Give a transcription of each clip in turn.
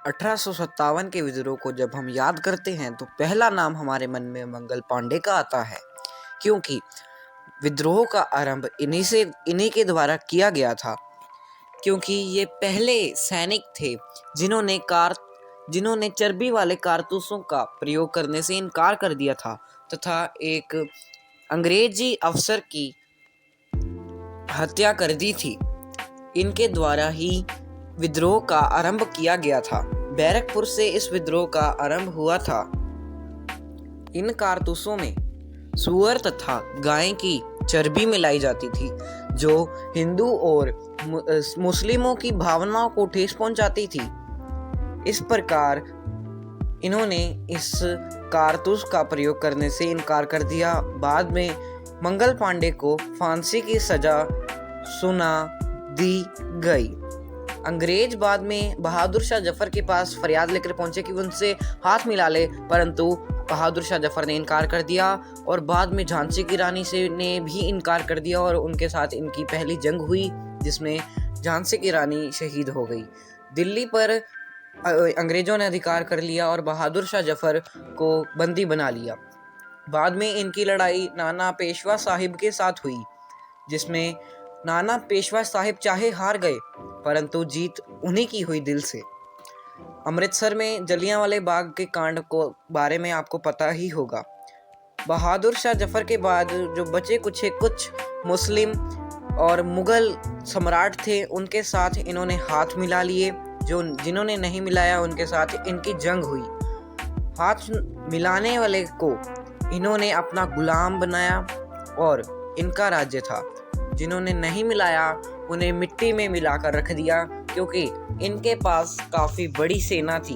1857 के विद्रोह को जब हम याद करते हैं तो पहला नाम हमारे मन में मंगल पांडे का आता है, क्योंकि विद्रोह का आरंभ इन्हीं के द्वारा किया गया था। क्योंकि ये पहले सैनिक थे जिन्होंने चर्बी वाले कारतूसों का प्रयोग करने से इनकार कर दिया था तथा एक अंग्रेजी अफसर की हत्या कर दी थी। इनके द्वारा ही विद्रोह का आरंभ किया गया था। बैरकपुर से इस विद्रोह का आरंभ हुआ था। इन कारतूसों में सूअर तथा गाय की चर्बी मिलाई जाती थी, जो हिंदू और मुस्लिमों की भावनाओं को ठेस पहुंचाती थी। इस प्रकार इन्होंने इस कारतूस का प्रयोग करने से इनकार कर दिया। बाद में मंगल पांडे को फांसी की सजा सुना दी गई। अंग्रेज बाद में बहादुर शाह जफर के पास फरियाद लेकर पहुंचे कि उनसे हाथ मिला ले, परंतु बहादुर शाह जफर ने इनकार कर दिया और बाद में झांसी की रानी से ने भी इनकार कर दिया और उनके साथ इनकी पहली जंग हुई, जिसमें झांसी की रानी शहीद हो गई। दिल्ली पर अंग्रेजों ने अधिकार कर लिया और बहादुर शाह जफर को बंदी बना लिया। बाद में इनकी लड़ाई नाना पेशवा साहिब के साथ हुई, जिसमें नाना पेशवा साहिब चाहे हार गए, परंतु जीत उन्हीं की हुई दिल से। अमृतसर में जलियांवाले बाग के कांड को बारे में आपको पता ही होगा। बहादुर शाह जफर के बाद जो बचे कुछ मुस्लिम और मुगल सम्राट थे, उनके साथ इन्होंने हाथ मिला लिए। जिन्होंने नहीं मिलाया उनके साथ इनकी जंग हुई। हाथ मिलाने वाले को इन्होंने अपना गुलाम बनाया और इनका राज्य था। जिन्होंने नहीं मिलाया उन्हें मिट्टी में मिलाकर रख दिया, क्योंकि इनके पास काफी बड़ी सेना थी।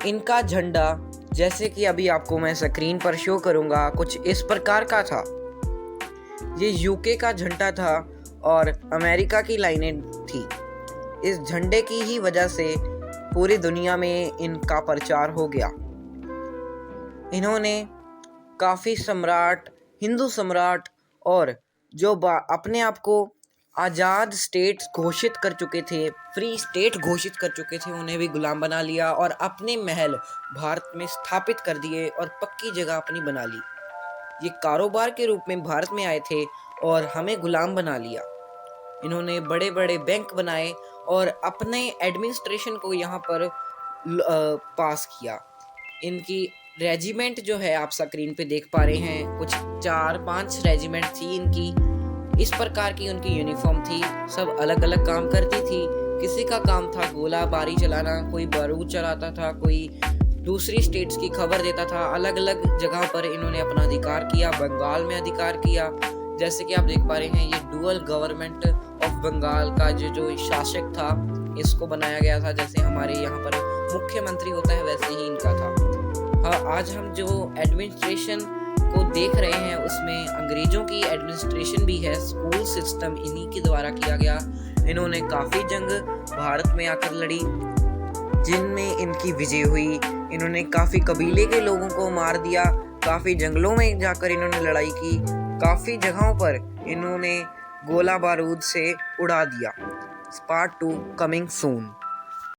इनका झंडा, जैसे कि अभी आपको मैं स्क्रीन पर शो करूंगा, कुछ इस प्रकार का था। ये यूके का झंडा था और अमेरिका की लाइनें थी। इस झंडे की ही वजह से पूरी दुनिया में इनका प्रचार हो गया। इन्होंने काफी सम्राट, हिंदू सम्राट और जो अपने आप को आज़ाद स्टेट घोषित कर चुके थे, फ्री स्टेट घोषित कर चुके थे, उन्हें भी गुलाम बना लिया और अपने महल भारत में स्थापित कर दिए और पक्की जगह अपनी बना ली। ये कारोबार के रूप में भारत में आए थे और हमें गुलाम बना लिया। इन्होंने बड़े बड़े बैंक बनाए और अपने एडमिनिस्ट्रेशन को यहाँ पर पास किया। इनकी रेजिमेंट जो है आप स्क्रीन पे देख पा रहे हैं, कुछ 4-5 रेजिमेंट थी इनकी। इस प्रकार की उनकी यूनिफॉर्म थी, सब अलग अलग काम करती थी। किसी का काम था गोला बारी चलाना, कोई बारूद चलाता था, कोई दूसरी स्टेट्स की खबर देता था। अलग अलग जगह पर इन्होंने अपना अधिकार किया। बंगाल में अधिकार किया, जैसे कि आप देख पा रहे हैं, ये डुअल गवर्नमेंट ऑफ बंगाल का जो शासक था, इसको बनाया गया था। जैसे हमारे यहाँ पर मुख्यमंत्री होता है, वैसे ही इनका था। हाँ, आज हम जो एडमिनिस्ट्रेशन को देख रहे हैं उसमें अंग्रेजों की एडमिनिस्ट्रेशन भी है। स्कूल सिस्टम इन्हीं के द्वारा किया गया। इन्होंने काफ़ी जंग भारत में आकर लड़ी, जिनमें इनकी विजय हुई। इन्होंने काफ़ी कबीले के लोगों को मार दिया। काफ़ी जंगलों में जाकर इन्होंने लड़ाई की। काफ़ी जगहों पर इन्होंने गोला बारूद से उड़ा दिया। Part 2 coming soon.